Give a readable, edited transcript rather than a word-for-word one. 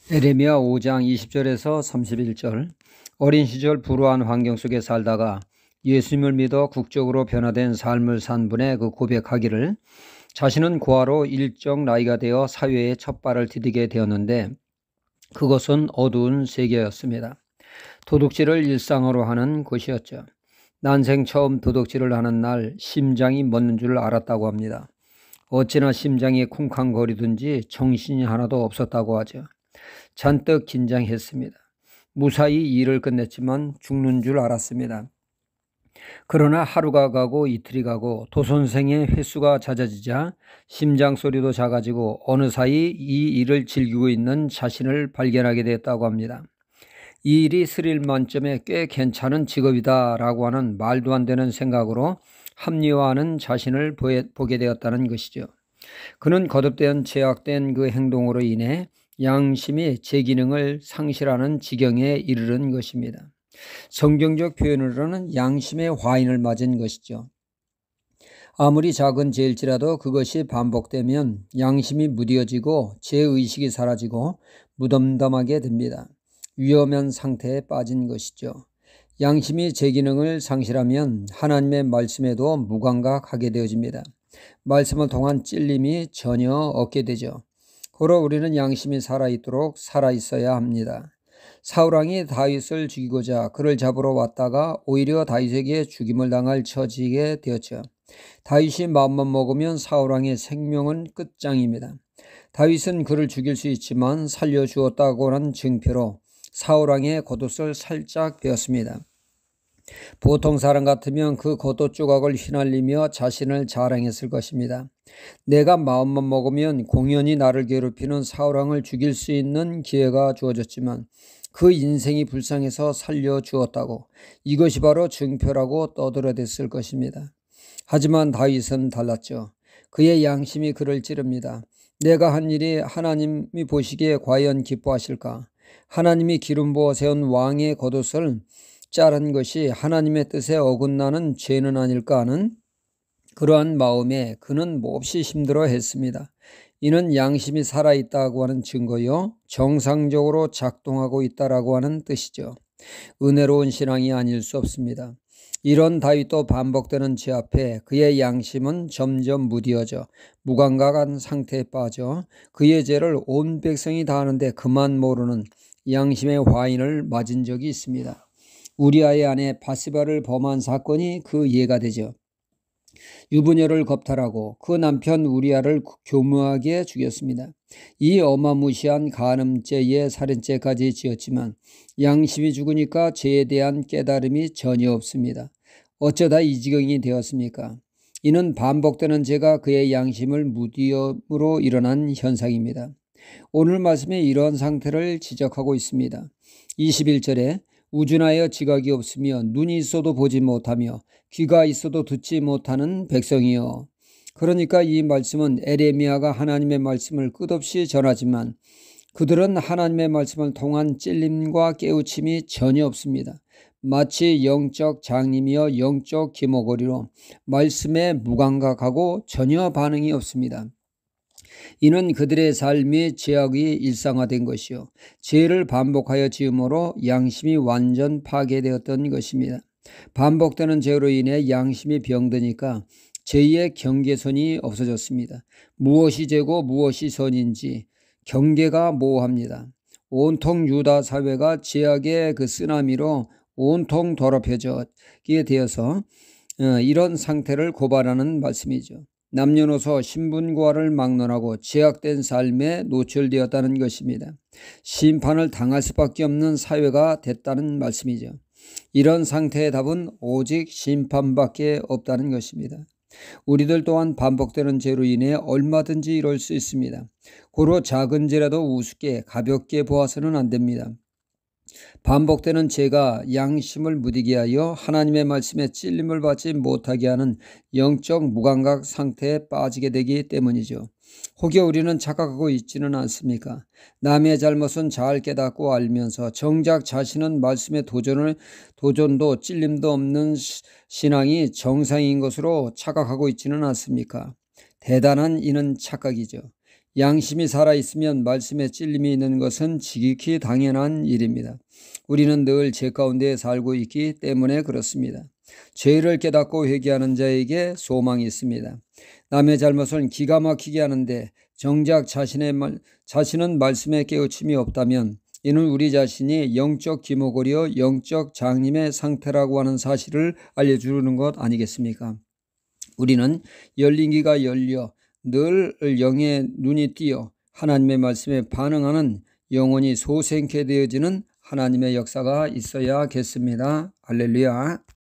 에레미야 5장 20절에서 31절. 어린 시절 불우한 환경 속에 살다가 예수님을 믿어 국적으로 변화된 삶을 산 분의 그 고백하기를, 자신은 고아로 일정 나이가 되어 사회에 첫 발을 디디게 되었는데 그것은 어두운 세계였습니다. 도둑질을 일상으로 하는 곳이었죠. 난생 처음 도둑질을 하는 날 심장이 멎는 줄 알았다고 합니다. 어찌나 심장이 쿵쾅거리든지 정신이 하나도 없었다고 하죠. 잔뜩 긴장했습니다. 무사히 일을 끝냈지만 죽는 줄 알았습니다. 그러나 하루가 가고 이틀이 가고 도선생의 횟수가 잦아지자 심장 소리도 작아지고 어느 사이 이 일을 즐기고 있는 자신을 발견하게 됐다고 합니다. 이 일이 스릴 만점에 꽤 괜찮은 직업이다라고 하는 말도 안 되는 생각으로 합리화하는 자신을 보게 되었다는 것이죠. 그는 거듭된 제약된 그 행동으로 인해 양심이 제 기능을 상실하는 지경에 이르는 것입니다. 성경적 표현으로는 양심의 화인을 맞은 것이죠. 아무리 작은 죄일지라도 그것이 반복되면 양심이 무뎌지고 죄의식이 사라지고 무덤덤하게 됩니다. 위험한 상태에 빠진 것이죠. 양심이 제 기능을 상실하면 하나님의 말씀에도 무감각하게 되어집니다. 말씀을 통한 찔림이 전혀 없게 되죠. 고로 우리는 양심이 살아있도록 살아있어야 합니다. 사울왕이 다윗을 죽이고자 그를 잡으러 왔다가 오히려 다윗에게 죽임을 당할 처지게 되었죠. 다윗이 마음만 먹으면 사울왕의 생명은 끝장입니다. 다윗은 그를 죽일 수 있지만 살려주었다고 하는 증표로 사울왕의 겉옷을 살짝 베었습니다. 보통 사람 같으면 그 겉옷 조각을 휘날리며 자신을 자랑했을 것입니다. 내가 마음만 먹으면 공연히 나를 괴롭히는 사울왕을 죽일 수 있는 기회가 주어졌지만 그 인생이 불쌍해서 살려주었다고, 이것이 바로 증표라고 떠들어댔을 것입니다. 하지만 다윗은 달랐죠. 그의 양심이 그를 찌릅니다. 내가 한 일이 하나님이 보시기에 과연 기뻐하실까? 하나님이 기름 부어 세운 왕의 겉옷을 자른 것이 하나님의 뜻에 어긋나는 죄는 아닐까 하는 그러한 마음에 그는 몹시 힘들어했습니다. 이는 양심이 살아있다고 하는 증거요, 정상적으로 작동하고 있다라고 하는 뜻이죠. 은혜로운 신앙이 아닐 수 없습니다. 이런 다윗도 반복되는 죄 앞에 그의 양심은 점점 무디어져 무감각한 상태에 빠져 그의 죄를 온 백성이 다 아는데 그만 모르는 양심의 화인을 맞은 적이 있습니다. 우리아의 아내 바세바를 범한 사건이 그 예가 되죠. 유부녀를 겁탈하고 그 남편 우리아를 교묘하게 죽였습니다. 이 어마무시한 간음죄에 살인죄까지 지었지만 양심이 죽으니까 죄에 대한 깨달음이 전혀 없습니다. 어쩌다 이 지경이 되었습니까? 이는 반복되는 죄가 그의 양심을 무디움으로 일어난 현상입니다. 오늘 말씀에 이런 상태를 지적하고 있습니다. 21절에 우준하여 지각이 없으며 눈이 있어도 보지 못하며 귀가 있어도 듣지 못하는 백성이여. 그러니까 이 말씀은 에레미야가 하나님의 말씀을 끝없이 전하지만 그들은 하나님의 말씀을 통한 찔림과 깨우침이 전혀 없습니다. 마치 영적 장님이여 영적 기모거리로 말씀에 무감각하고 전혀 반응이 없습니다. 이는 그들의 삶이 죄악이 일상화된 것이요, 죄를 반복하여 지음으로 양심이 완전 파괴되었던 것입니다. 반복되는 죄로 인해 양심이 병드니까 죄의 경계선이 없어졌습니다. 무엇이 죄고 무엇이 선인지 경계가 모호합니다. 온통 유다 사회가 죄악의 그 쓰나미로 온통 더럽혀지게 되어서 이런 상태를 고발하는 말씀이죠. 남녀노소 신분고하를 막론하고 죄악된 삶에 노출되었다는 것입니다. 심판을 당할 수밖에 없는 사회가 됐다는 말씀이죠. 이런 상태의 답은 오직 심판밖에 없다는 것입니다. 우리들 또한 반복되는 죄로 인해 얼마든지 이럴 수 있습니다. 고로 작은 죄라도 우습게 가볍게 보아서는 안 됩니다. 반복되는 죄가 양심을 무디게 하여 하나님의 말씀에 찔림을 받지 못하게 하는 영적 무감각 상태에 빠지게 되기 때문이죠. 혹여 우리는 착각하고 있지는 않습니까? 남의 잘못은 잘 깨닫고 알면서 정작 자신은 말씀의 도전도 찔림도 없는 신앙이 정상인 것으로 착각하고 있지는 않습니까? 대단한 이는 착각이죠. 양심이 살아있으면 말씀에 찔림이 있는 것은 지극히 당연한 일입니다. 우리는 늘 죄 가운데 살고 있기 때문에 그렇습니다. 죄를 깨닫고 회개하는 자에게 소망이 있습니다. 남의 잘못을 기가 막히게 하는데 정작 자신은 말씀에 깨우침이 없다면 이는 우리 자신이 영적 기모거리여 영적 장님의 상태라고 하는 사실을 알려주는 것 아니겠습니까? 우리는 열린 귀가 열려 늘 영의 눈이 띄어 하나님의 말씀에 반응하는 영혼이 소생케 되어지는 하나님의 역사가 있어야겠습니다. 할렐루야.